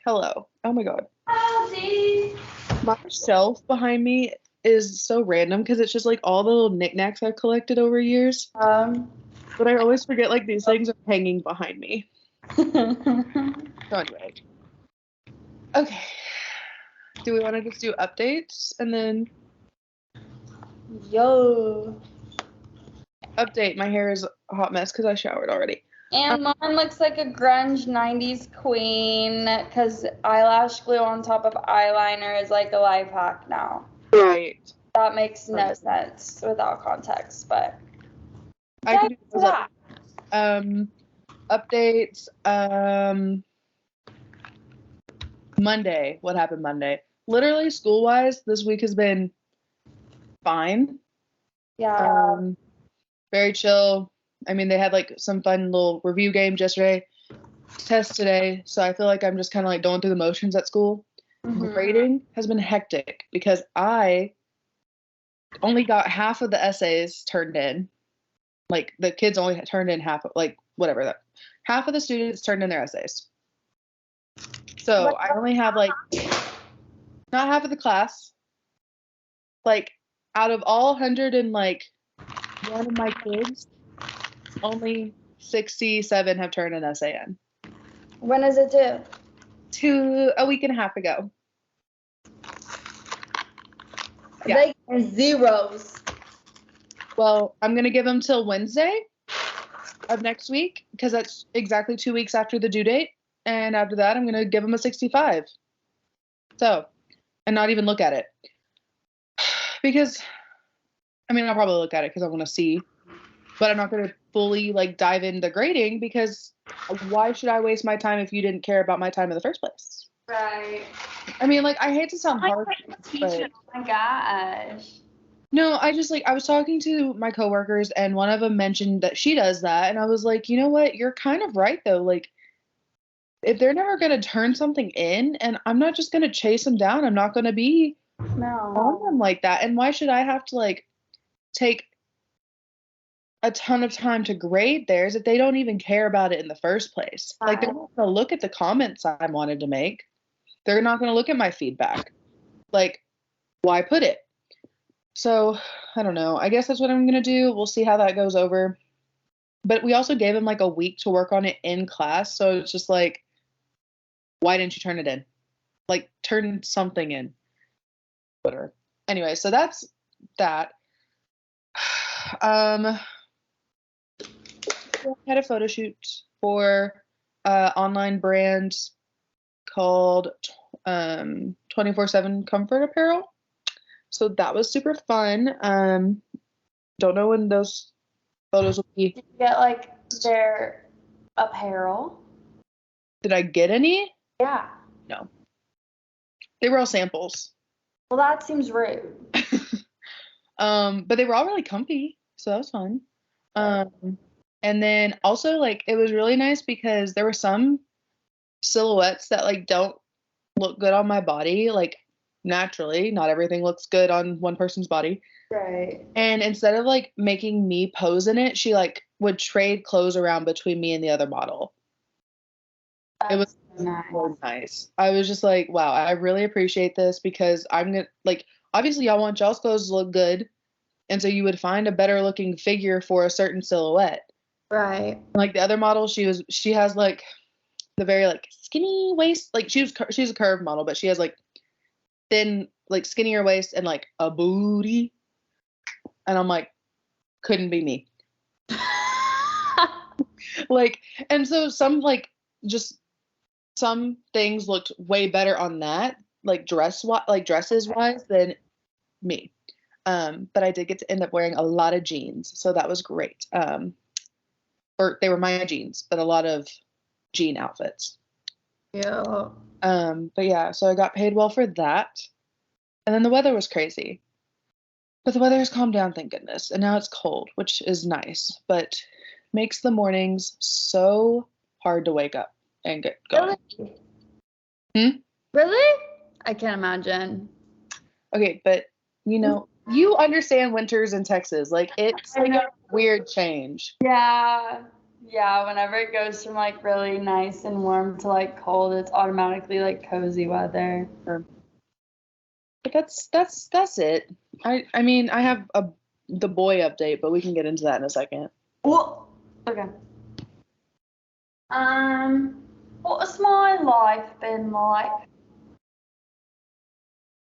Hello. Oh my God. Howdy. My shelf behind me is so random because it's just like all the little knickknacks I've collected over years. But I always forget like these things are hanging behind me. So anyway. Okay. Do we want to just do updates and then Yo. update? My hair is a hot mess because I showered already. And mine looks like a grunge 90s queen because eyelash glue on top of eyeliner is like a life hack now. Right. That makes no sense without context, but I can do those that. updates. Monday. What happened Monday? Literally school-wise, this week has been fine. Yeah. Very chill. I mean, they had like some fun little review games yesterday, test today, so I feel like I'm just kind of like going through the motions at school. Grading has been hectic because I only got half of the essays turned in. Like the kids only turned in half, like whatever that. Half of the students turned in their essays. So I only have like not half of the class. Like out of all 100 and like one of my kids, only 67 have turned an essay in. When is it due? A week and a half ago. Yeah. Like zeros. Well, I'm gonna give them till Wednesday of next week because that's exactly 2 weeks after the due date, and after that, I'm gonna give them a 65. So, and not even look at it because, I mean, I'll probably look at it because I want to see, but I'm not gonna fully like dive into grading because why should I waste my time if you didn't care about my time in the first place? Right. I mean, like I hate to sound harsh, but Oh my gosh. no, I just like I was talking to my coworkers and one of them mentioned that she does that and I was like, you know what? You're kind of right though. Like if they're never going to turn something in and I'm not just going to chase them down, I'm not going to be on them like that. And why should I have to like take a ton of time to grade theirs if they don't even care about it in the first place? Like they're not going to look at the comments I wanted to make. They're not going to look at my feedback. Like why put it? So, I don't know. I guess that's what I'm going to do. We'll see how that goes over. But we also gave him like a week to work on it in class. So it's just like, why didn't you turn it in? Like, turn something in. Whatever. Anyway, so that's that. I had a photo shoot for online brand called 24/7 Comfort Apparel. So that was super fun. Don't know when those photos will be. Did you get like their apparel? Did I get any? Yeah. No. They were all samples. Well, that seems rude. But they were all really comfy, so that was fun. And then also like it was really nice because there were some silhouettes that like don't look good on my body, like naturally. Not everything looks good on one person's body. Right. And instead of like making me pose in it, she like would trade clothes around between me and the other model. It was so nice. I was just like, wow, I really appreciate this because I'm gonna like obviously y'all want y'all's clothes to look good. And so you would find a better looking figure for a certain silhouette. Right. Like the other model, she has like the very like skinny waist, like she's a curved model, but she has like thin, like skinnier waist and like a booty. And I'm like, couldn't be me. Like, and so some like just some things looked way better on that, like dresses wise than me. But I did get to end up wearing a lot of jeans, so that was great. Or they were my jeans, but a lot of jean outfits. Yeah. But yeah, so I got paid well for that. And then the weather was crazy. But the weather has calmed down, thank goodness. And now it's cold, which is nice, but makes the mornings so hard to wake up and get going. Really? Really? I can't imagine. Okay, but you know, you understand winters in Texas. Like it's like a weird change. Yeah. Yeah, whenever it goes from like really nice and warm to like cold, it's automatically like cozy weather. But that's it. I mean, I have the boy update, but we can get into that in a second. Well, okay. What has my life been like?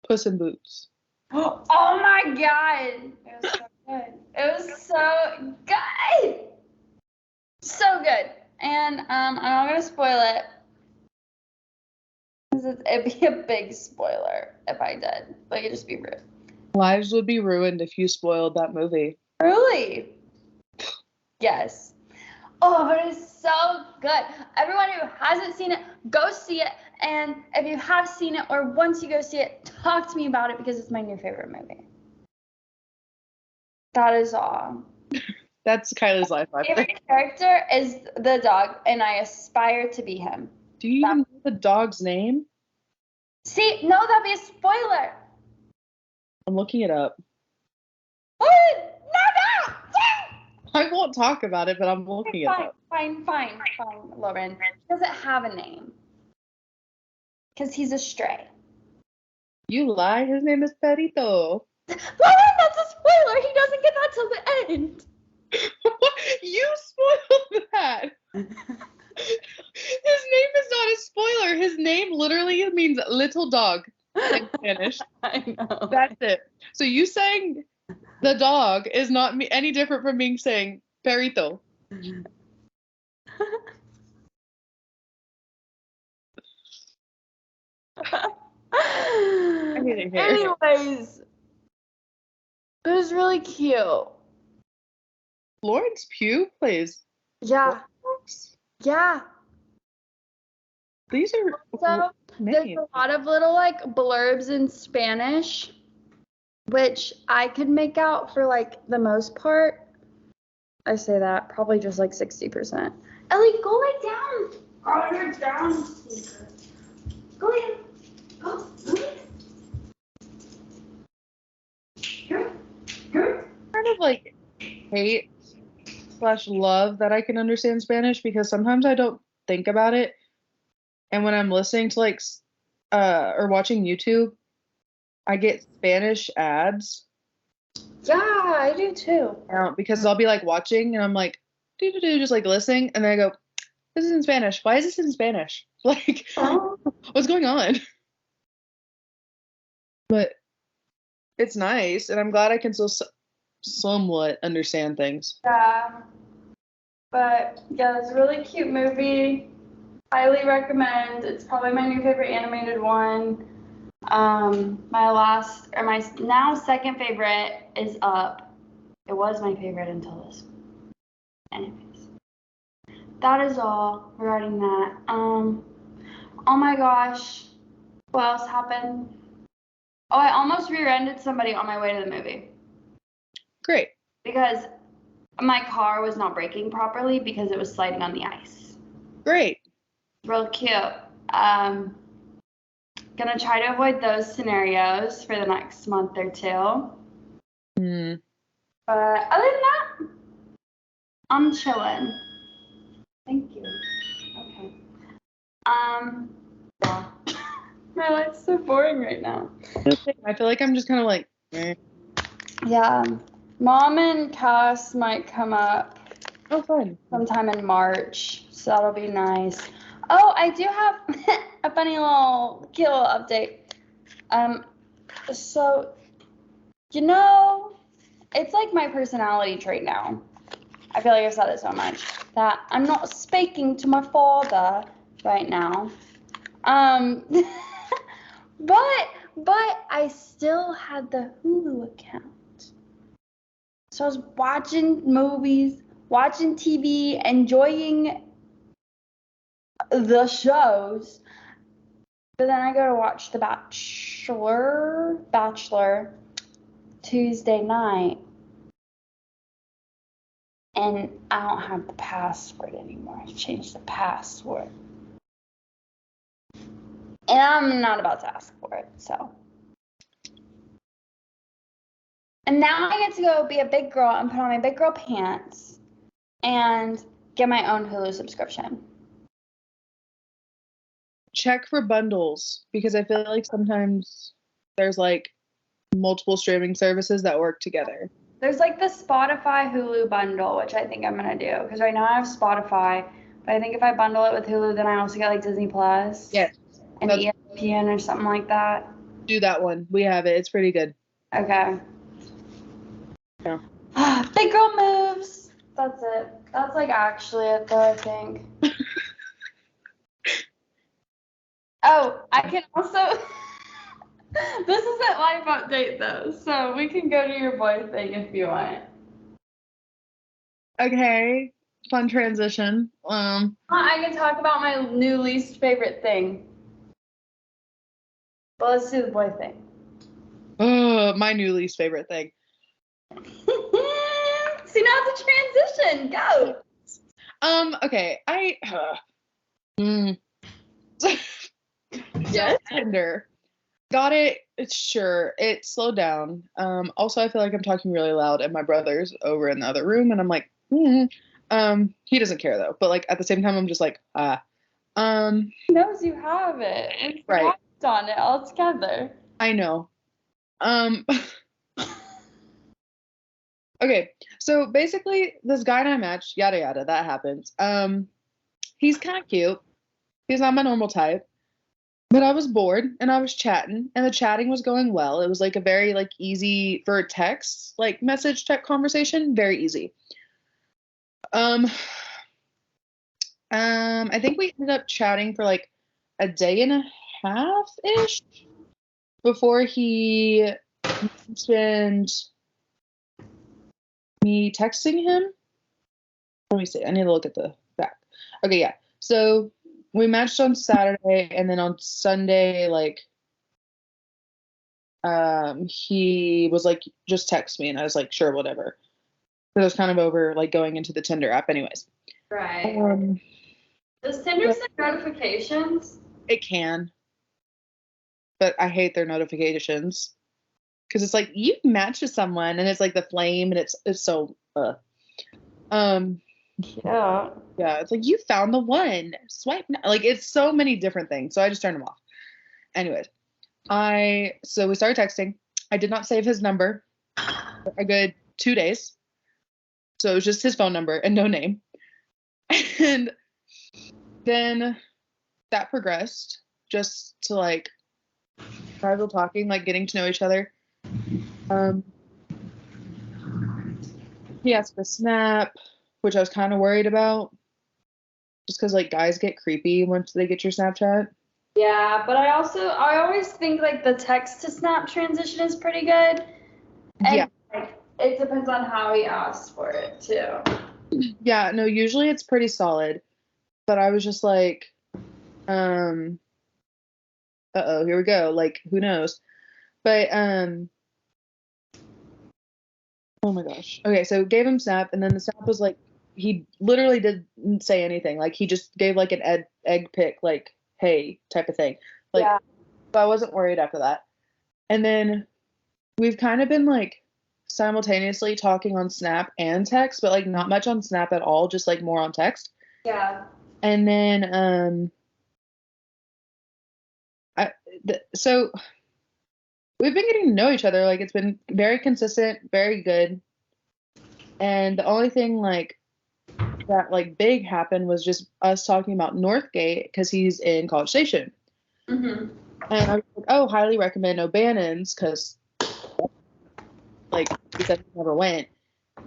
Puss in Boots. Oh my god! It was so good. It was so good! So good. And I'm not gonna spoil it. 'Cause it'd be a big spoiler if I did. Like, it'd just be rude. Lives would be ruined if you spoiled that movie. Really? Yes. Oh, but it's so good. Everyone who hasn't seen it, go see it. And if you have seen it or once you go see it, talk to me about it because it's my new favorite movie. That is all. That's Kylie's life. My favorite character is the dog, and I aspire to be him. Do you even know the dog's name? See, no, that'd be a spoiler. I'm looking it up. What? No! I won't talk about it, but I'm looking it up. Fine, Lauren. He doesn't have a name. Because he's a stray. You lie. His name is Perito. Lauren, that's a spoiler. He doesn't get that till the end. You spoiled that. His name is not a spoiler. His name literally means little dog in Spanish. I know. That's it. So you saying the dog is not any different from being saying perito. Anyways, it was really cute. Florence Pugh plays. Yeah. Florence? Yeah. These are So there's names. a lot of little like blurbs in Spanish, which I could make out for like the most part. I say that probably just like 60%. Ellie, go lay down. Oh, you're down. Go lay down. Go. Good. Kind of like hate / love that I can understand Spanish because sometimes I don't think about it. And when I'm listening to like or watching YouTube, I get Spanish ads. Yeah, I do too. Because I'll be like watching and I'm like, just like listening, and then I go, this is in Spanish. Why is this in Spanish? Like, what's going on? But it's nice, and I'm glad I can still somewhat understand things. Yeah. But yeah, it's a really cute movie. Highly recommend. It's probably my new favorite animated one. My now second favorite is Up. It was my favorite until this. Anyways, that is all regarding that. Oh my gosh, what else happened? Oh, I almost rear-ended somebody on my way to the movie. Great. Because my car was not braking properly because it was sliding on the ice. Great. Real cute. Gonna try to avoid those scenarios for the next month or two. But other than that, I'm chilling. Thank you. Okay. Yeah. My life's so boring right now. I feel like I'm just kind of like, eh. Yeah. Mom and Cass might come up. Oh, fun. Sometime in March, so that'll be nice. Oh, I do have a funny little cute little update. So, you know, it's like my personality trait now. I feel like I've said it so much that I'm not speaking to my father right now. But I still had the Hulu account. So I was watching movies, watching TV, enjoying the shows. But then I go to watch The Bachelor Tuesday night. And I don't have the password anymore. I changed the password. And I'm not about to ask for it, so. And now I get to go be a big girl and put on my big girl pants and get my own Hulu subscription. Check for bundles because I feel like sometimes there's like multiple streaming services that work together. There's like the Spotify Hulu bundle, which I think I'm gonna do because right now I have Spotify, but I think if I bundle it with Hulu, then I also get like Disney Plus. Yes. And ESPN or something like that. Do that one. We have it. It's pretty good. Okay. Yeah. Big girl moves. That's it. That's like actually it though, I think. Oh, I can also this isn't life update though, so we can go to your boy thing if you want. Okay. Fun transition. I can talk about my new least favorite thing. But let's do the boy thing. My new least favorite thing. See, now it's a transition. Go. Okay. Yes. Tinder. Got it. It's sure. It slowed down. Also I feel like I'm talking really loud and my brother's over in the other room and I'm like, he doesn't care though. But like at the same time I'm just like, He knows you have it. Right. We've on it all together. I know. Okay, so basically this guy and I matched, yada yada, that happens. He's kind of cute. He's not my normal type. But I was bored and I was chatting and the chatting was going well. It was like a very like easy for text, like message tech conversation, very easy. I think we ended up chatting for like a day and a half-ish before he mentioned me texting him. Let me see. I need to look at the back. Okay, yeah. So we matched on Saturday, and then on Sunday, like, he was like, just text me, and I was like, sure, whatever. Because I was kind of over like going into the Tinder app, anyways. Right. Does Tinder send notifications? It can, but I hate their notifications because it's like you matched with someone, and it's like the flame, and it's so. Yeah. Yeah, it's like you found the one. Swipe now. Like it's so many different things. So I just turned them off. Anyways, so we started texting. I did not save his number for a good 2 days. So it was just his phone number and no name. And then that progressed just to like casual talking, like getting to know each other. He asked for Snap, which I was kind of worried about, just because like guys get creepy once they get your Snapchat. Yeah, but I always think like the text to Snap transition is pretty good. And Yeah. like it depends on how he asks for it too. Yeah, no, usually it's pretty solid. But I was just like, uh-oh, here we go. Like, who knows? But oh my gosh. Okay, so gave him Snap, and then the Snap was like, he literally didn't say anything. Like he just gave like an egg pic, like, hey, type of thing. Like, Yeah. so I wasn't worried after that. And then we've kind of been like simultaneously talking on Snap and text, but like not much on Snap at all, just like more on text. Yeah. And then so we've been getting to know each other. Like it's been very consistent, very good. And the only thing like that like big happened was just us talking about Northgate because he's in College Station. Mm-hmm. And I was like, oh, highly recommend O'Bannon's because like he said he never went.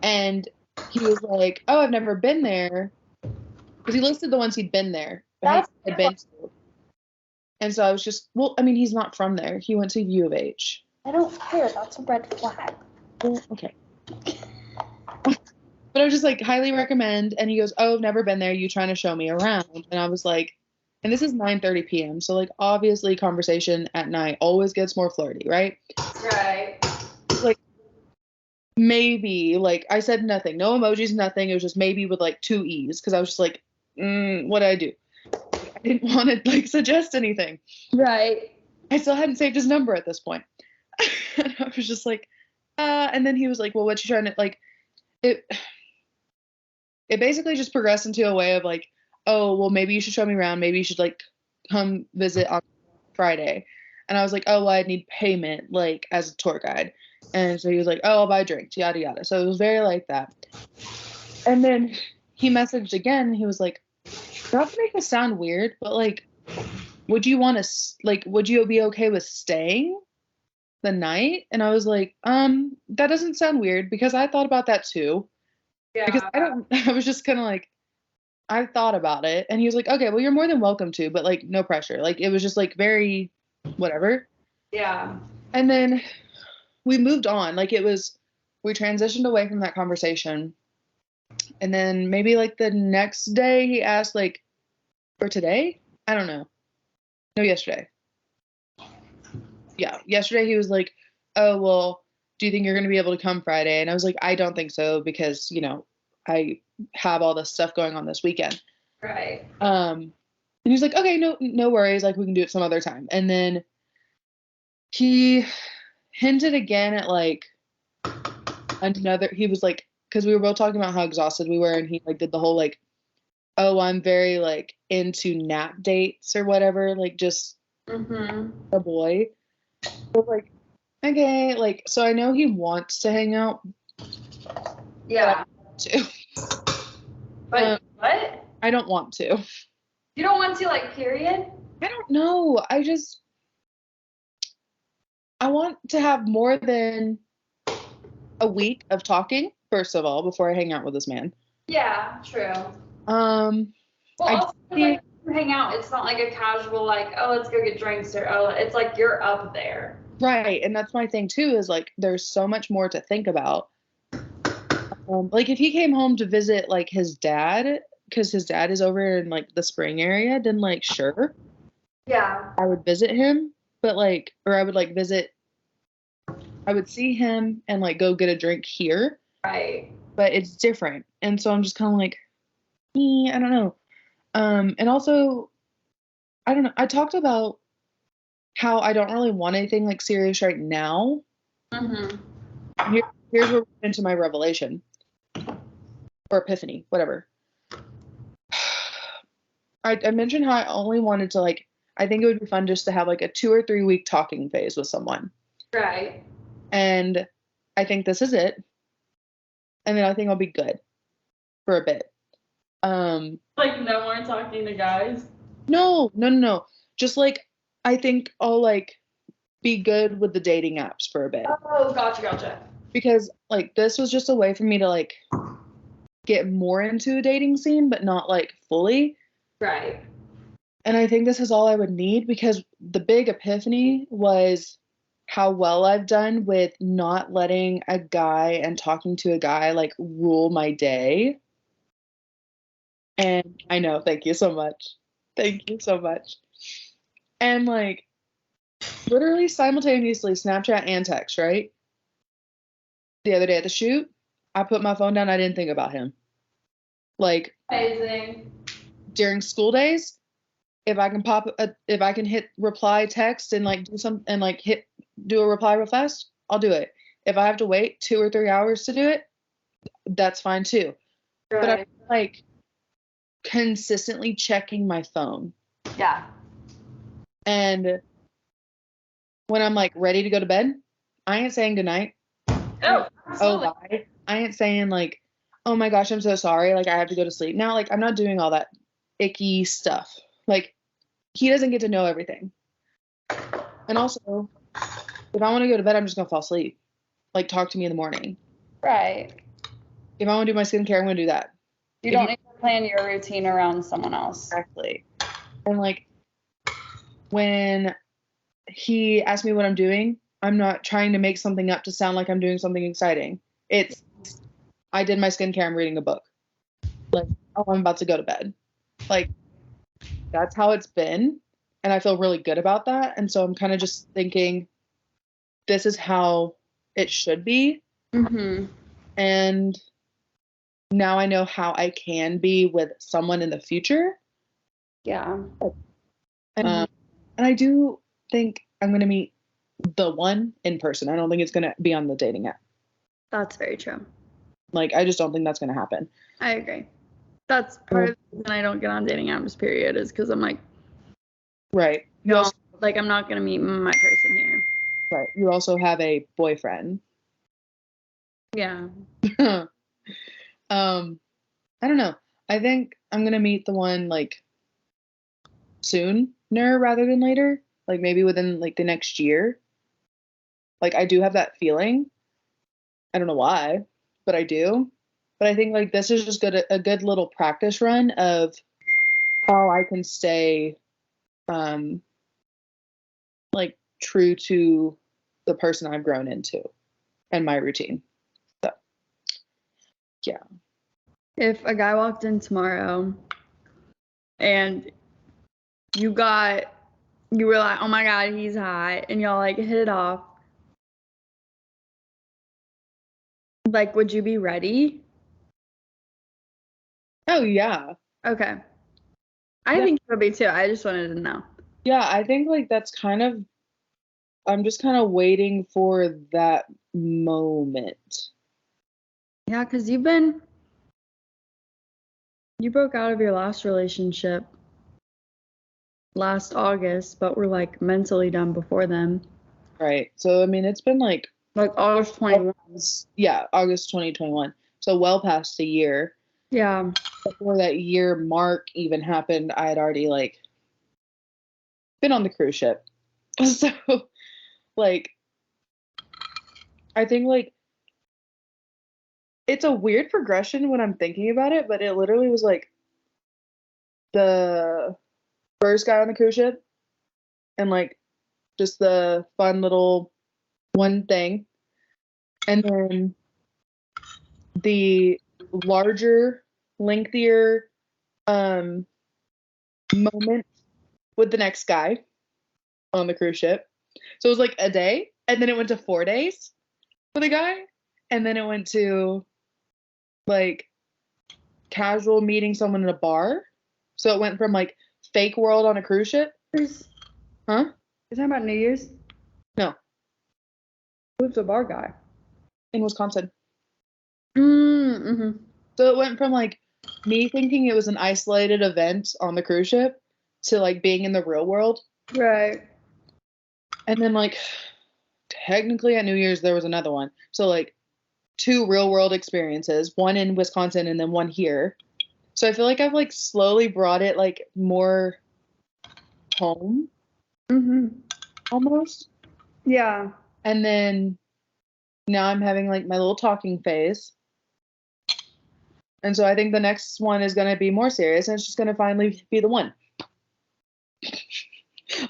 And he was like, oh, I've never been there. Because he listed the ones he'd been there. That's had been to. And so I was just, well, I mean, he's not from there. He went to U of H. I don't care. That's a red flag. Well, okay. But I was just like, highly recommend. And he goes, oh, I've never been there. You trying to show me around? And I was like, and this is 9:30 p.m. So like, obviously conversation at night always gets more flirty, right? Right. Like, maybe, like I said nothing, no emojis, nothing. It was just maybe with like 2 E's. Cause I was just like, what did I do? I didn't want to like suggest anything. Right. I still hadn't saved his number at this point. And I was just like, and then he was like, well, what you trying to like it it basically just progressed into a way of like, oh, well, maybe you should show me around. Maybe you should like come visit on Friday. And I was like, oh, well, I'd need payment like as a tour guide. And so he was like, oh, I'll buy drinks, yada yada. So it was very like that. And then he messaged again. And he was like, not to make this sound weird, but like, would you want to like, would you be okay with staying the night? And I was like, that doesn't sound weird because I thought about that too. Because Yeah. I was just kind of like, I thought about it. And he was like, okay, well, you're more than welcome to, but like, no pressure. Like, it was just like very whatever. Yeah. And then we moved on. Like, we transitioned away from that conversation. And then maybe like the next day he asked, like, for today? I don't know. No, yesterday. Yeah, yesterday he was like, oh, well, do you think you're going to be able to come Friday? And I was like, I don't think so because, I have all this stuff going on this weekend. Right. And he's like, okay, no worries. Like, we can do it some other time. And then he hinted again at like he was like, because we were both talking about how exhausted we were. And he like did the whole like, oh, I'm very like into nap dates or whatever. Like just a boy. So like, okay. Like, so I know he wants to hang out. Yeah. Too. But what? I don't want to. You don't want to, like, period? I don't know. I want to have more than a week of talking, first of all, before I hang out with this man. Yeah, true. Well, also, like, you hang out, it's not like a casual, like, oh, let's go get drinks, or, oh, it's like you're up there. Right. And that's my thing, too, is like there's so much more to think about. Like, if he came home to visit, like, his dad, because his dad is over in, like, the Spring area, then, like, sure. Yeah. I would visit him, but, like, or I would, like, I would see him and, like, go get a drink here. Right. But it's different. And so I'm just kind of like, I don't know. And also, I don't know. I talked about how I don't really want anything, like, serious right now. Mm-hmm. Here's where we get into my revelation. Or epiphany, whatever. I mentioned how I only wanted to, like, I think it would be fun just to have like a 2 or 3 week talking phase with someone. Right. And I think this is it. And then I think I'll be good for a bit. Like, no more talking to guys? No. Just like, I think I'll like be good with the dating apps for a bit. Oh, gotcha. Because like this was just a way for me to like get more into a dating scene, but not like fully. Right. And I think this is all I would need because the big epiphany was how well I've done with not letting a guy and talking to a guy like rule my day. And I know, thank you so much. Thank you so much. And like literally simultaneously Snapchat and text, right? The other day at the shoot, I put my phone down, I didn't think about him. Like amazing. During school days, if I can hit reply text and like do some and like do a reply real fast, I'll do it. If I have to wait 2 or 3 hours to do it, that's fine too. Right. But I'm like consistently checking my phone. Yeah. And when I'm like ready to go to bed, I ain't saying goodnight. Oh, absolutely. Bye. I ain't saying like, oh my gosh, I'm so sorry. Like I have to go to sleep now. Like I'm not doing all that icky stuff. Like he doesn't get to know everything. And also, if I want to go to bed, I'm just gonna fall asleep. Like talk to me in the morning. Right. If I want to do my skincare, I'm gonna do that. You don't need to plan your routine around someone else. Exactly. And like when he asked me what I'm doing, I'm not trying to make something up to sound like I'm doing something exciting. I did my skincare, I'm reading a book. Like, oh, I'm about to go to bed. Like, that's how it's been. And I feel really good about that. And so I'm kind of just thinking, this is how it should be. Mm-hmm. And now I know how I can be with someone in the future. Yeah. And I do think I'm going to meet the one in person. I don't think it's going to be on the dating app. That's very true. Like, I just don't think that's going to happen. I agree. That's part of the reason I don't get on dating apps, period, is because I'm like, Right. no, like, I'm not going to meet my person here. Right. You also have a boyfriend. Yeah. I don't know. I think I'm gonna meet the one like sooner rather than later. Like maybe within like the next year. Like I do have that feeling. I don't know why, but I do. But I think like this is just a good little practice run of how I can stay like true to the person I've grown into and my routine. So yeah. If a guy walked in tomorrow and you were like, oh my God, he's hot, and y'all like hit it off, like, would you be ready? Oh yeah. Okay. I think you would be too. I just wanted to know. Yeah, I think like that's kind of I'm just kind of waiting for that moment. Yeah, because you broke out of your last relationship last August, but were like mentally done before then. Right. So I mean it's been like August 21. Yeah, August 2021. So well past a year. Yeah. Before that year mark even happened, I had already like been on the cruise ship. So like I think like it's a weird progression when I'm thinking about it, but it literally was like the first guy on the cruise ship and like just the fun little one thing. And then the larger, lengthier moment with the next guy on the cruise ship. So it was like a day, and then it went to 4 days for the guy, and then it went to like casual meeting someone in a bar. So it went from like fake world on a cruise ship. Huh? You're talking about New Year's? No. Who's the bar guy? In Wisconsin. Mm-hmm. So it went from like me thinking it was an isolated event on the cruise ship to like being in the real world. Right. And then like technically at New Year's there was another one. So like two real world experiences, one in Wisconsin and then one here. So I feel like I've like slowly brought it like more home. Mm-hmm. Almost. Yeah. And then now I'm having like my little talking phase. And so I think the next one is going to be more serious and it's just going to finally be the one.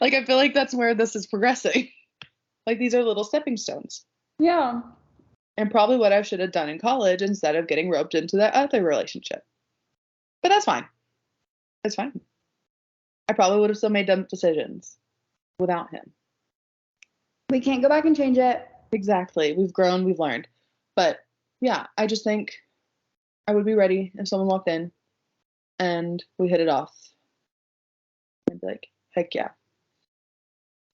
Like I feel like that's where this is progressing. Like these are little stepping stones. Yeah. And probably what I should have done in college instead of getting roped into that other relationship. But that's fine. It's fine. I probably would have still made dumb decisions without him. We can't go back and change it. Exactly. We've grown, we've learned. But yeah, I just think I would be ready if someone walked in and we hit it off. I'd be like, heck yeah.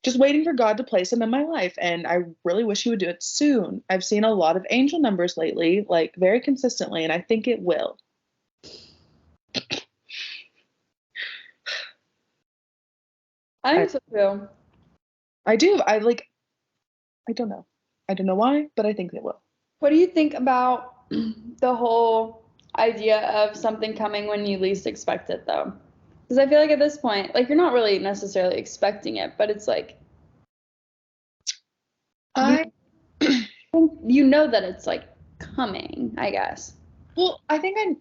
Just waiting for God to place him in my life. And I really wish he would do it soon. I've seen a lot of angel numbers lately, like very consistently, and I think it will. I think so too. I do. I don't know. I don't know why, but I think it will. What do you think about the whole idea of something coming when you least expect it, though? Because I feel like at this point, like, you're not really necessarily expecting it, but it's like you know that it's like coming, I guess. Well, I think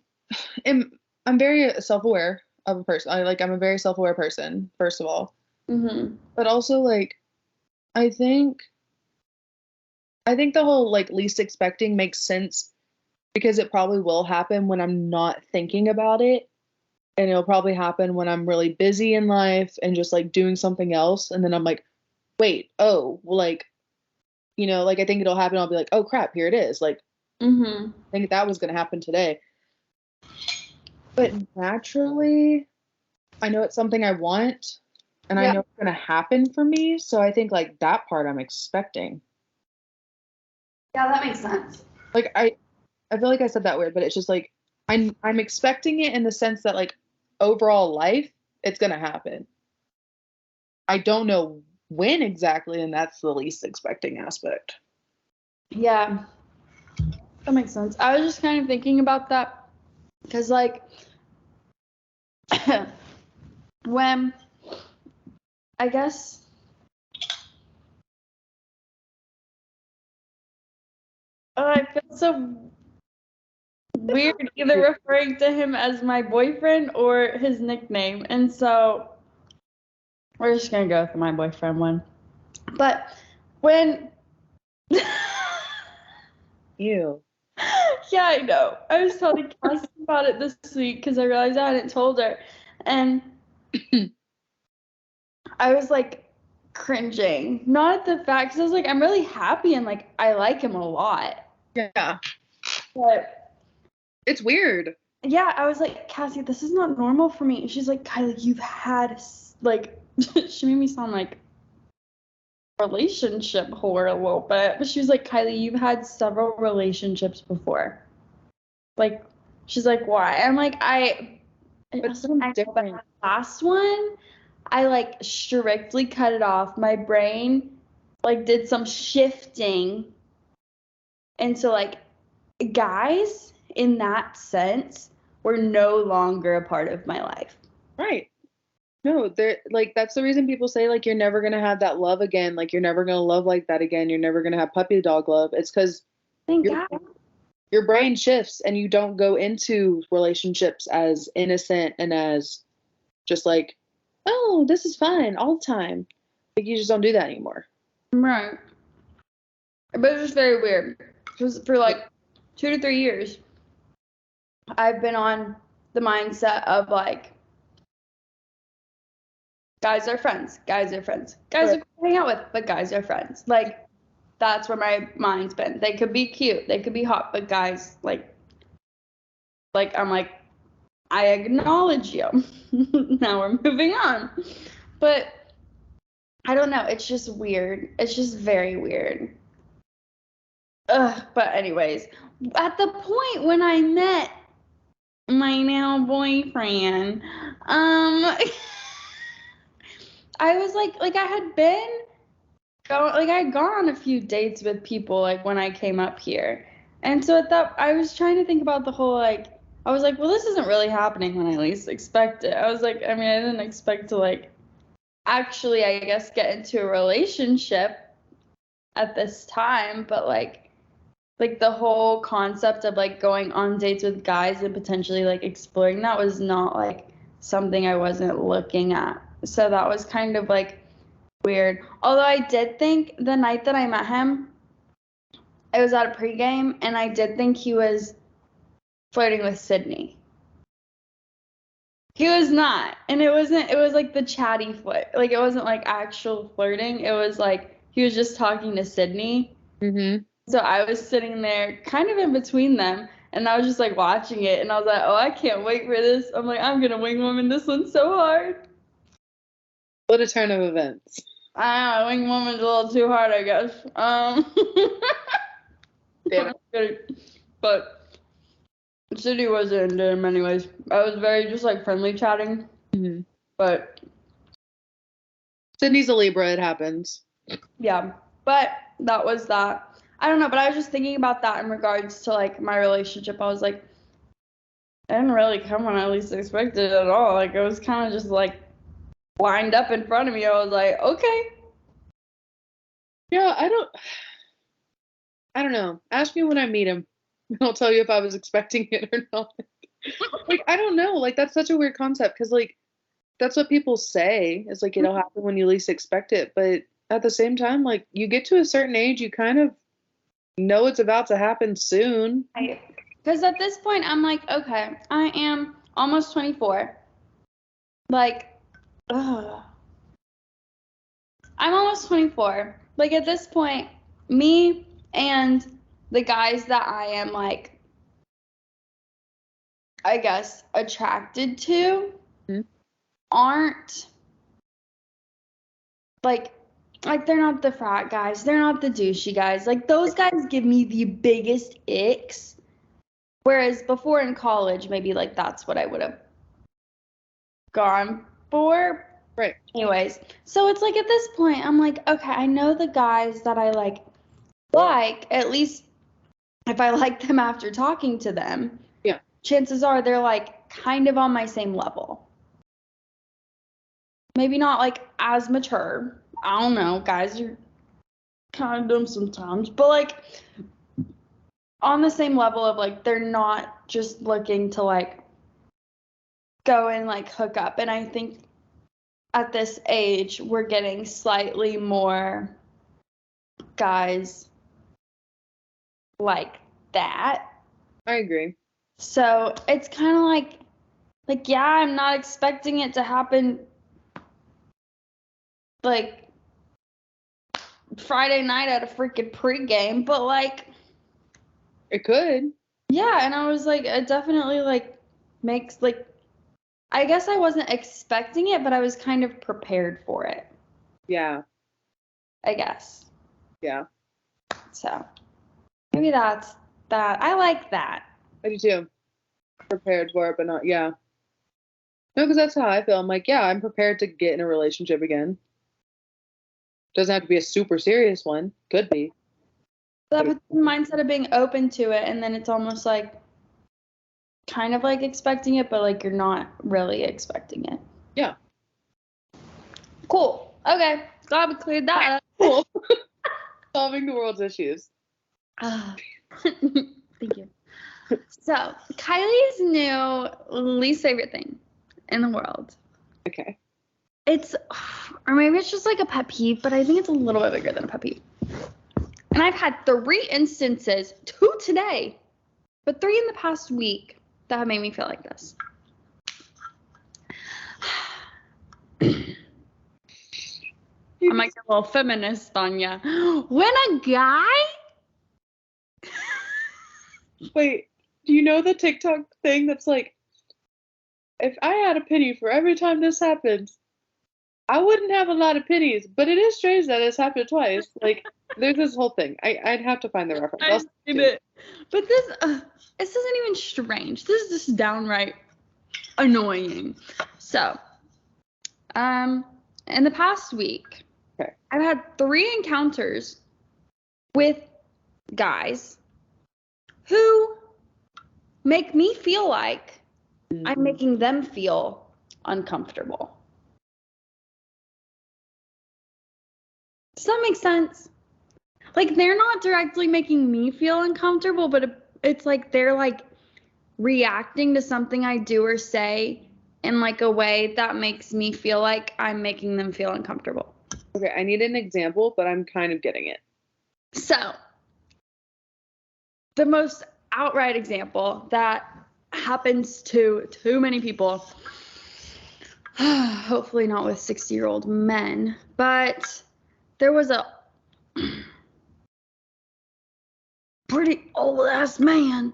I'm very self-aware of a person. I'm a very self-aware person, first of all. Mm-hmm. But also like I think the whole like least expecting makes sense because it probably will happen when I'm not thinking about it. And it'll probably happen when I'm really busy in life and just like doing something else. And then I'm like, wait, oh, well, like, like I think it'll happen. I'll be like, oh crap, here it is. Like, Mm-hmm. I think that was going to happen today. But naturally, I know it's something I want and I know it's going to happen for me. So I think like that part I'm expecting. Yeah, that makes sense. Like, I feel like I said that weird, but it's just like, I'm expecting it in the sense that like overall life, it's gonna happen. I don't know when exactly, and that's the least expecting aspect. Yeah, that makes sense. I was just kind of thinking about that because, like, when I guess I feel so weird either referring to him as my boyfriend or his nickname, and so we're just gonna go with my boyfriend one. But when Ew. yeah, I know. I was telling Cassie about it this week because I realized I hadn't told her. And I was like cringing. Not at the fact, because I was like, I'm really happy and like I like him a lot. Yeah. But It's weird. yeah, I was like, Cassie, this is not normal for me. And she's like, Kylie, you've had like, she made me sound like relationship whore a little bit. But she was like, Kylie, you've had several relationships before. Like, she's like, why? I'm like, It's I different. the last one, I like strictly cut it off. My brain like did some shifting. And so like guys in that sense were no longer a part of my life. Right. No, they're like that's the reason people say like you're never gonna have that love again, like you're never gonna love like that again, you're never gonna have puppy dog love. It's because Thank your God. your brain shifts and you don't go into relationships as innocent and as just like, oh, this is fine all the time. Like you just don't do that anymore. Right. But it's just very weird. Because for like 2 to 3 years, I've been on the mindset of like guys are friends, guys are friends, guys are cool to hang out with, but guys are friends. Like that's where my mind's been. They could be cute, they could be hot, but guys, like I'm like, I acknowledge you. Now we're moving on. But I don't know. It's just weird. It's just very weird. Ugh. But anyways, at the point when I met my now boyfriend, I was like I had been going, like I had gone on a few dates with people like when I came up here, and so at that I was trying to think about the whole like I was like, well, this isn't really happening when I least expect it. I was like, I mean, I didn't expect to like actually, I guess, get into a relationship at this time, but like the whole concept of like going on dates with guys and potentially like exploring that was not like something I wasn't looking at. So that was kind of like weird. Although I did think the night that I met him, it was at a pregame, and I did think he was flirting with Sydney. He was not. And it wasn't, it was like the chatty flirt. Like it wasn't like actual flirting. It was like he was just talking to Sydney. Mm-hmm. So I was sitting there kind of in between them, and I was just like watching it, and I was like, oh, I can't wait for this. I'm like, I'm gonna wing woman this one so hard. What a turn of events. I don't know, wing woman's a little too hard, I guess. Damn But Sydney wasn't into him anyways. I was very just like friendly chatting, Mm-hmm. but Sydney's a Libra, it happens. yeah. But that was that. I don't know, but I was just thinking about that in regards to like my relationship. I was like, it didn't really come when I least expected it at all. Like it was kind of just like lined up in front of me. I was like, okay. Yeah, I don't know. Ask me when I meet him. I'll tell you if I was expecting it or not. Like, I don't know. Like, that's such a weird concept because, like, that's what people say. It's like it'll happen when you least expect it. But at the same time, like, you get to a certain age, you kind of know it's about to happen soon. Because at this point, I'm like, okay, I am almost 24. Like, ugh. I'm almost 24. Like, at this point, me and the guys that I am, like, I guess, attracted to Mhm. aren't, like, they're not the frat guys. They're not the douchey guys. Like, those guys give me the biggest icks. Whereas before in college, maybe like that's what I would have gone for. Right. Anyways, so it's like at this point, I'm like, okay, I know the guys that I like, at least if I like them after talking to them, Yeah. chances are they're like kind of on my same level. Maybe not like as mature. I don't know, guys are kind of dumb sometimes, but like on the same level of like they're not just looking to like go and like hook up. And I think at this age we're getting slightly more guys like that. I agree. So it's kind of like yeah, I'm not expecting it to happen like Friday night at a freaking pregame, but like It could. yeah, and I was like, it definitely like makes like I guess I wasn't expecting it, but I was kind of prepared for it, Yeah. I guess. Yeah. So maybe that's that. I like that. I do too. Prepared for it, but not, yeah. No, because that's how I feel. I'm like, yeah, I'm prepared to get in a relationship again. Doesn't have to be a super serious one. Could be. That puts the mindset of being open to it, and then it's almost like kind of like expecting it, but like you're not really expecting it. Yeah. Cool. Okay. Glad we cleared that up. Cool. Solving the world's issues. Thank you. So, Kylie's new least favorite thing in the world. Okay. It's, or maybe it's just like a pet peeve, but I think it's a little bit bigger than a pet peeve. And I've had 3 instances, 2 today, but 3 in the past week that have made me feel like this. I might get a little feminist on ya. When a guy Wait, do you know the TikTok thing that's like, if I had a pity for every time this happens, I wouldn't have a lot of pities, but it is strange that it's happened twice. Like, there's this whole thing. I'd have to find the reference. I did it. But this isn't even strange. This is just downright annoying. So, in the past week, Okay. I've had 3 encounters with guys who make me feel like I'm making them feel uncomfortable. Does that make sense? Like, they're not directly making me feel uncomfortable, but it's like they're like reacting to something I do or say in like a way that makes me feel like I'm making them feel uncomfortable. Okay, I need an example, but I'm kind of getting it. So, the most outright example that happens to too many people, hopefully not with 60-year-old men, but there was a pretty old-ass man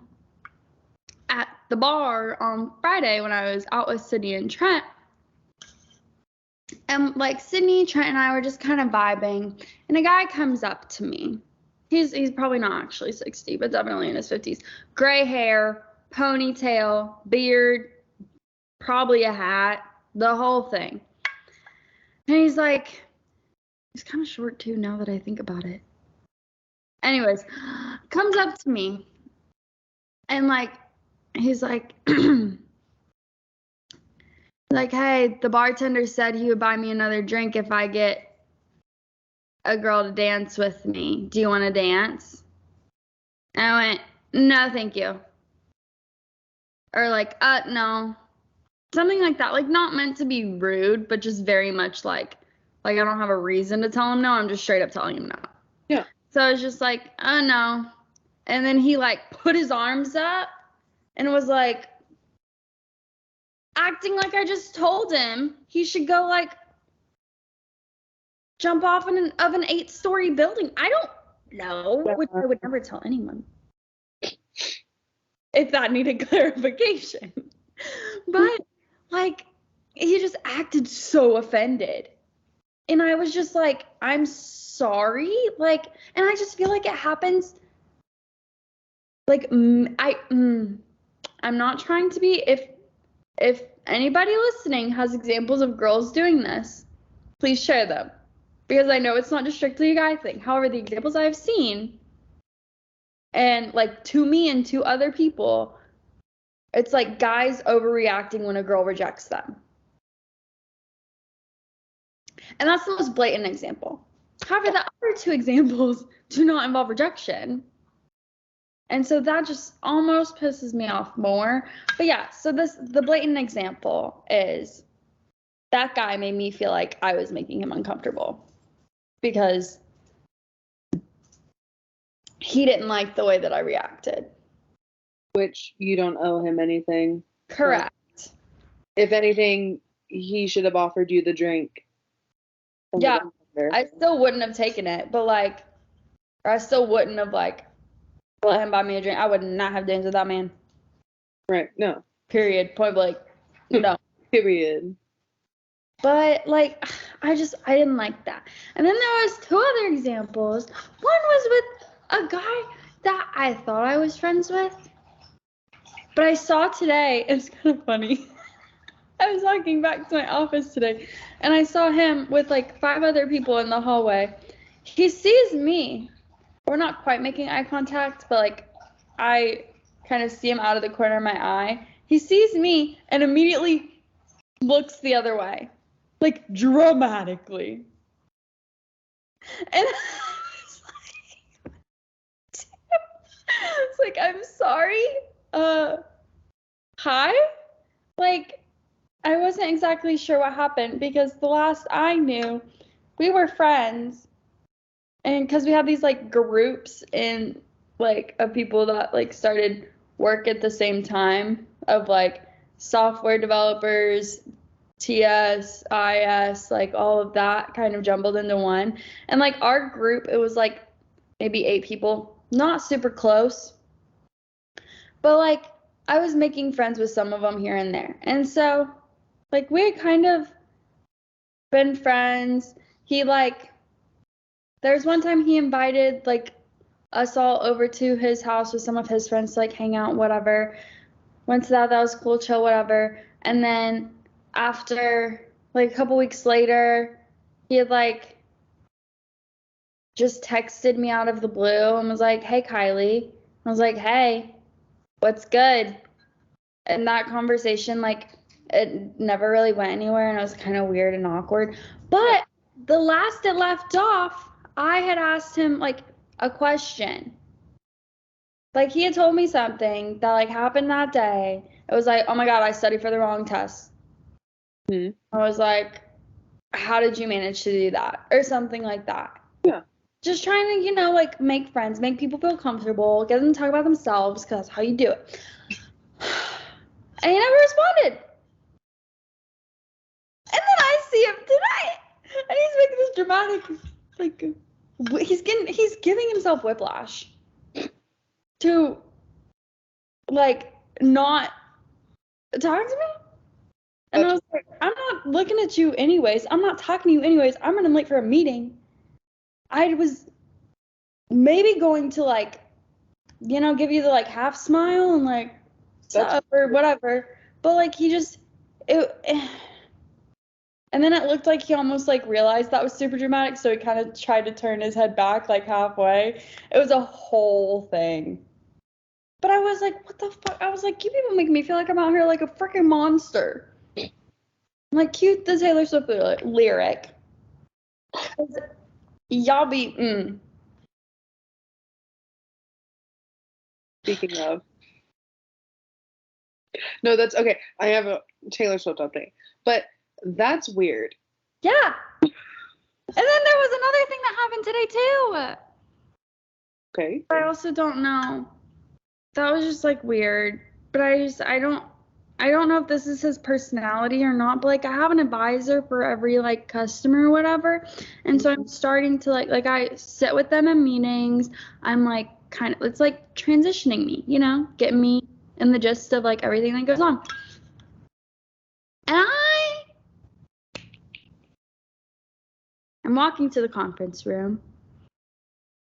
at the bar on Friday when I was out with Sydney and Trent. And like Sydney, Trent, and I were just kind of vibing, and a guy comes up to me. He's probably not actually 60, but definitely in his 50s. Gray hair, ponytail, beard, probably a hat, the whole thing. And he's like, he's kind of short too now that I think about it. Anyways, comes up to me and like, he's like, like, hey, the bartender said he would buy me another drink if I get a girl to dance with me. Do you want to dance? And I went, no, thank you. Or like, no. Something like that. Like, not meant to be rude, but just very much like I don't have a reason to tell him no. I'm just straight up telling him no. Yeah. So I was just like, oh, no. And then he like put his arms up and was like acting like I just told him he should go like jump off of an 8-story building. I don't know, which I would never tell anyone if that needed clarification. But like, he just acted so offended. And I was just like, I'm sorry. Like, and I just feel like it happens like I'm not trying to be, if anybody listening has examples of girls doing this, please share them. Because I know it's not just strictly a guy thing. However, the examples I've seen, and like to me and to other people, it's like guys overreacting when a girl rejects them. And that's the most blatant example. However, the other two examples do not involve rejection. And so that just almost pisses me off more. But yeah, so the blatant example is that guy made me feel like I was making him uncomfortable because he didn't like the way that I reacted. Which you don't owe him anything. Correct. If anything, he should have offered you the drink. Yeah, I still wouldn't have taken it, but like, or I still wouldn't have like let him buy me a drink. I would not have danced with that man. Right, no. Period. Point blank. No. Period. But like, I didn't like that. And then there was two other examples. One was with a guy that I thought I was friends with, but I saw today. It's kind of funny. I was walking back to my office today, and I saw him with like 5 other people in the hallway. He sees me. We're not quite making eye contact, but like, I kind of see him out of the corner of my eye. He sees me and immediately looks the other way. Like dramatically. And it's like, I'm sorry. Hi? Like, I wasn't exactly sure what happened because the last I knew, we were friends. And because we had these like groups in like of people that like started work at the same time of like software developers, TS, IS, like all of that kind of jumbled into one. And like our group, it was like maybe 8 people, not super close. But like I was making friends with some of them here and there. And so like we had kind of been friends. He like, there's one time he invited like us all over to his house with some of his friends to like hang out, whatever. Went to that was cool, chill, whatever. And then after like a couple weeks later, he had like just texted me out of the blue and was like, "Hey Kylie." I was like, "Hey, what's good?" And that conversation, like, it never really went anywhere and it was kind of weird and awkward. But the last it left off, I had asked him like a question. Like he had told me something that like happened that day. It was like, "Oh my God, I studied for the wrong test." I was like, "How did you manage to do that?" Or something like that. Yeah. Just trying to, like make friends, make people feel comfortable, get them to talk about themselves, because that's how you do it. And he never responded. And then I see him tonight, and he's making this dramatic, like, he's giving himself whiplash to, like, not talk to me. And I was like, I'm not looking at you anyways. I'm not talking to you anyways. I'm running late for a meeting. I was maybe going to, like, give you the, like, half smile and, like, stuff or whatever. But, like, he just, and then it looked like he almost, like, realized that was super dramatic, so he kind of tried to turn his head back, like, halfway. It was a whole thing. But I was like, what the fuck? I was like, you people make me feel like I'm out here like a freaking monster. I'm like, cute the Taylor Swift lyric. Y'all be, Speaking of. No, that's okay. I have a Taylor Swift update. But that's weird. Yeah. And then there was another thing that happened today too. Okay. I also don't know. That was just like weird. But I don't know if this is his personality or not, but like I have an advisor for every like customer or whatever. And so I'm starting to like I sit with them in meetings. I'm like it's like transitioning me, getting me in the gist of like everything that goes on. And I'm walking to the conference room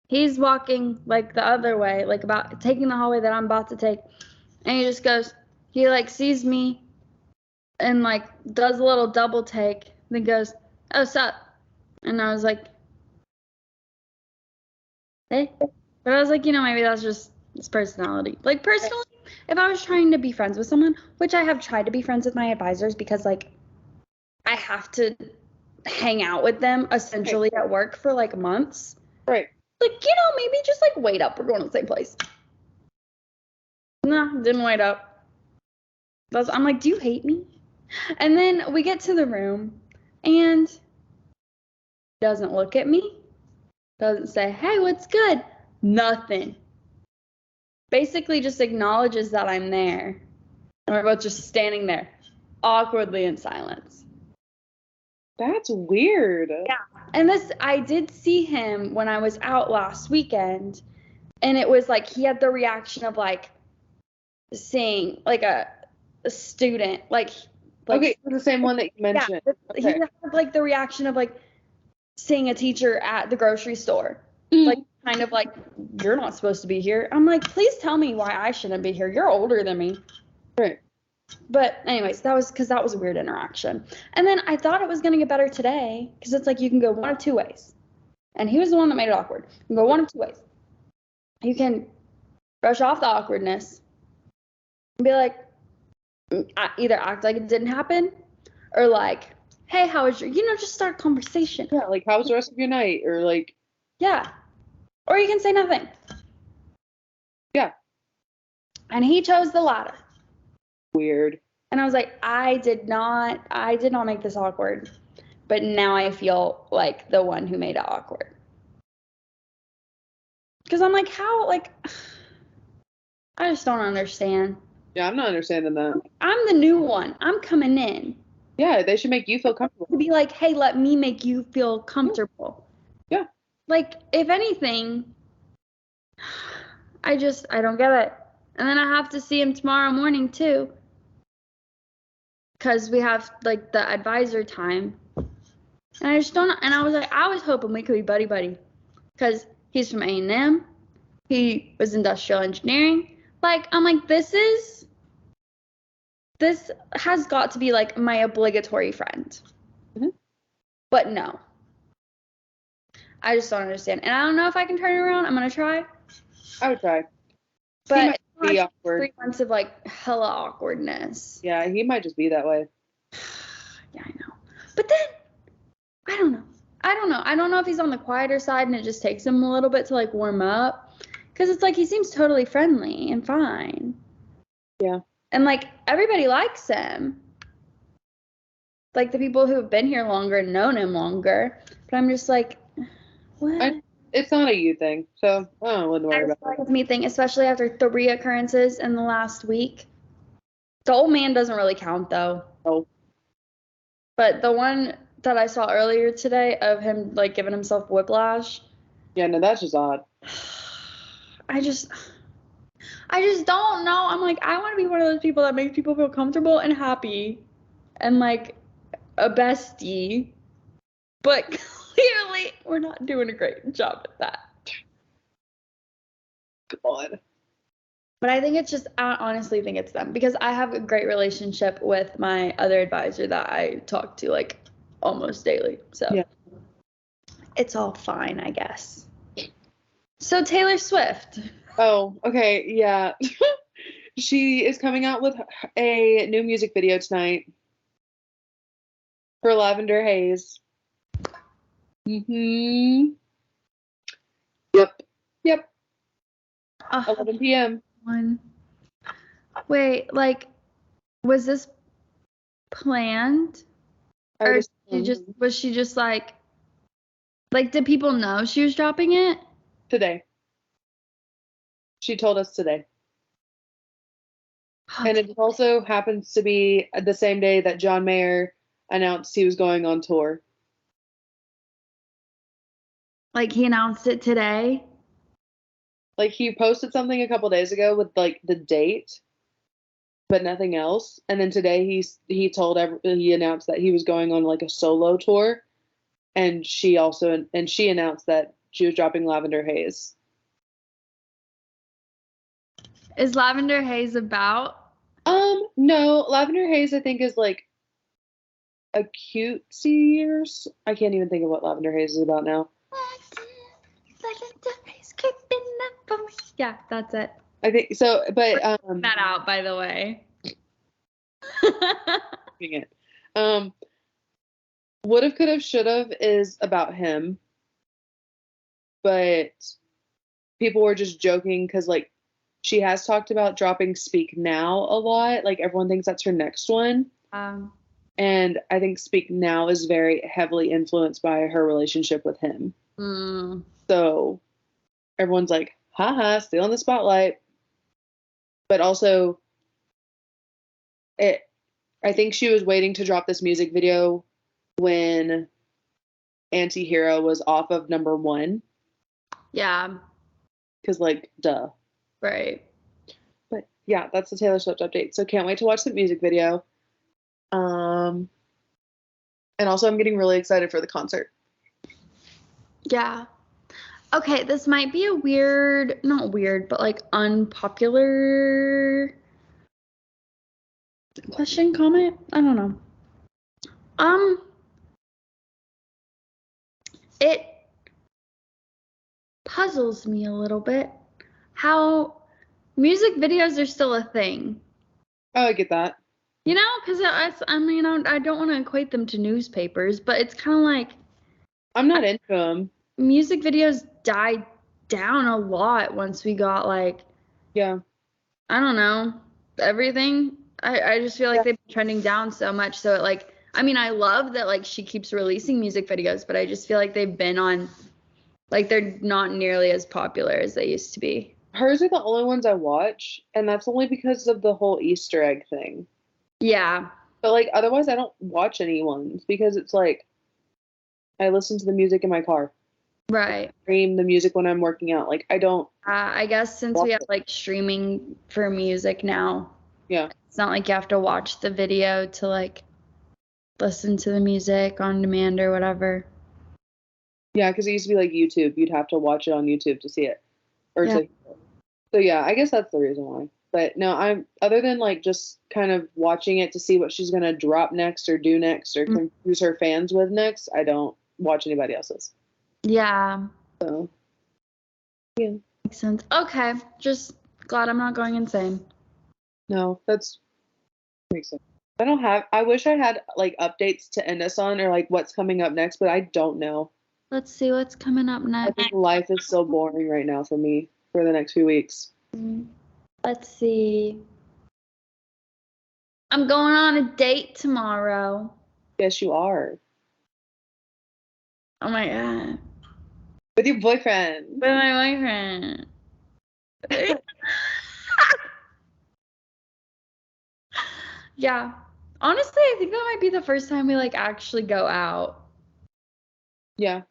He's walking like the other way, like about taking the hallway that I'm about to take. And he just goes, he like sees me and like does a little double take, then goes, "Oh, sup?" And I was like, "Hey." But I was like, maybe that's just his personality. Like personally, if I was trying to be friends with someone, which I have tried to be friends with my advisors because like I have to hang out with them essentially at work for like months. Right. Like, maybe just like wait up. We're going to the same place. Nah, didn't wait up. I'm like, do you hate me? And then we get to the room and doesn't look at me. Doesn't say, "Hey, what's good?" Nothing. Basically just acknowledges that I'm there. And we're both just standing there, awkwardly in silence. That's weird. Yeah. And I did see him when I was out last weekend. And it was like he had the reaction of like seeing like a student. Like okay, the same one that you mentioned. Yeah, okay. He had like the reaction of like seeing a teacher at the grocery store. Mm. Like kind of like, "You're not supposed to be here." I'm like, "Please tell me why I shouldn't be here. You're older than me." Right. But anyways, that was a weird interaction. And then I thought it was going to get better today because it's like you can go one of two ways. And he was the one that made it awkward. You can go one of two ways. You can brush off the awkwardness and be like, either act like it didn't happen or like, "Hey, how was your," just start a conversation. Yeah, like, how was the rest of your night? Or like, yeah. Or you can say nothing. Yeah. And he chose the latter. Weird. And I was like, I did not make this awkward. But now I feel like the one who made it awkward. Because I'm like, how, like, I just don't understand. Yeah, I'm not understanding that. I'm the new one. I'm coming in. Yeah, they should make you feel comfortable. To be like, "Hey, let me make you feel comfortable." Yeah. Like, if anything, I don't get it. And then I have to see him tomorrow morning too. Because we have like the advisor time. And I just don't, and I was hoping we could be buddy. Because he's from A&M. He was industrial engineering. Like, I'm like, this has got to be like my obligatory friend. Mm-hmm. But no. I just don't understand. And I don't know if I can turn it around. I'm going to try. I would try. But he might be awkward. 3 months of like hella awkwardness. Yeah, he might just be that way. Yeah, I know. But then, I don't know. I don't know if he's on the quieter side and it just takes him a little bit to like warm up. Because it's like he seems totally friendly and fine. Yeah. And like everybody likes him. Like the people who have been here longer and known him longer. But I'm just like, what? It's not a you thing, so I wouldn't worry about It's a me thing, especially after 3 occurrences in the last week. The old man doesn't really count though. Oh. But the one that I saw earlier today of him like giving himself whiplash. Yeah, no, that's just odd. I just don't know. I'm like, I want to be one of those people that makes people feel comfortable and happy and like a bestie. But clearly we're not doing a great job at that. God. But I think it's just, I honestly think it's them because I have a great relationship with my other advisor that I talk to like almost daily. So yeah. It's all fine, I guess. So Taylor Swift. Oh, okay, yeah. She is coming out with a new music video tonight for Lavender Haze. Mm-hmm. Yep. 11 p.m. Wait, like, was this planned? Or was she just like, did people know she was dropping it? Today. She told us today. And it also happens to be the same day that John Mayer announced he was going on tour. Like, he announced it today? Like, he posted something a couple days ago with, like, the date, but nothing else. And then today he announced that he was going on, like, a solo tour. And she announced that she was dropping Lavender Haze. Is Lavender Haze about? No, Lavender Haze I think is like a cutesy years. I can't even think of what Lavender Haze is about now. Yeah, that's it. I think so, but That out, by the way. it. Would've, could've, should've is about him, but people were just joking because like she has talked about dropping Speak Now a lot. Like everyone thinks that's her next one. And I think Speak Now is very heavily influenced by her relationship with him. So everyone's like, haha, still in the spotlight. But also, I think she was waiting to drop this music video when Anti-Hero was off of number 1. Yeah. Because, like, duh. Right. But, yeah, that's the Taylor Swift update. So can't wait to watch the music video. And also I'm getting really excited for the concert. Yeah. Okay, this might be a weird, not weird, but like unpopular question, comment? I don't know. It puzzles me a little bit how music videos are still a thing. Oh, I get that. You know, because I mean, I don't want to equate them to newspapers, but it's kind of like I'm not into them. music videos died down a lot once we got like, Yeah. I don't know, everything. I just feel like they've been trending down so much. So it like, I mean, I love that like she keeps releasing music videos, but I just feel like they've been on, like they're not nearly as popular as they used to be. Hers are the only ones I watch, and that's only because of the whole Easter egg thing. Yeah. But like otherwise I don't watch any ones because it's like I listen to the music in my car. Right. I stream the music when I'm working out. Like I don't. I guess since we have like streaming for music now, Yeah. it's not like you have to watch the video to like listen to the music on demand or whatever. Yeah, because it used to be like YouTube. You'd have to watch it on YouTube to see it. Yeah. So yeah, I guess that's the reason why. But no, I'm other than like just kind of watching it to see what she's gonna drop next or do next or confuse her fans with next, I don't watch anybody else's. Yeah. So yeah. Makes sense. Okay. Just glad I'm not going insane. No, that's makes sense. I wish I had like updates to end us on or like what's coming up next, but I don't know. Let's see what's coming up I next. think life is so boring right now for me for the next few weeks. Let's see. I'm going on a date tomorrow. Yes, you are. Oh my god. With your boyfriend. With my boyfriend. Yeah. Honestly, I think that might be the first time we like actually go out Yeah.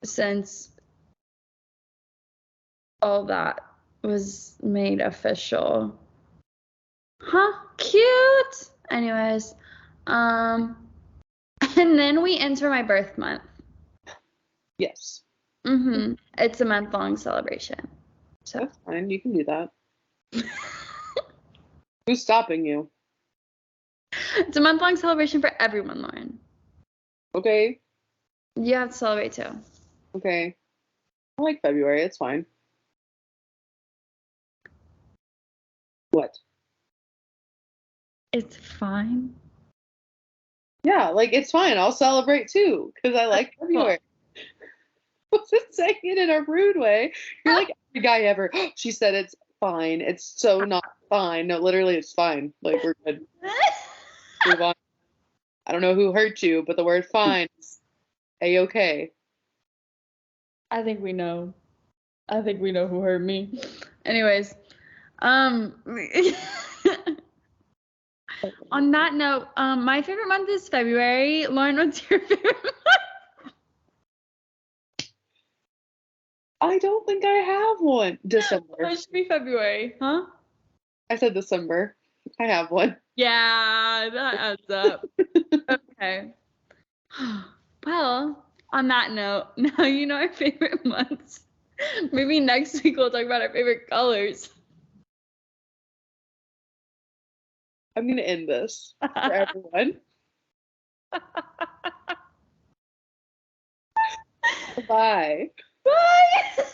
since all that was made official. Huh? Cute. Anyways, and then we enter my birth month. Yes. It's a month-long celebration. So That's fine. You can do that. Who's stopping you? it's a month-long celebration for everyone, Lauren. Okay. You have to celebrate too. Okay. I like February. It's fine. What? It's fine. Yeah, like it's fine. I'll celebrate too because I like February. I wasn't saying it in a rude way. You're like every guy ever. She said it's fine. It's so not fine. No, literally, it's fine. Like we're good. Move on. I don't know who hurt you, but the word fine is A-okay. I think we know. I think we know who hurt me. Anyways, on that note, my favorite month is February. Lauren, what's your favorite month? I don't think I have one. December. It should be February, huh? I said December. I have one. Yeah, that adds up. Okay. Well, On that note, now you know our favorite months. Maybe next week we'll talk about our favorite colors. I'm gonna end this for everyone. Bye. Bye.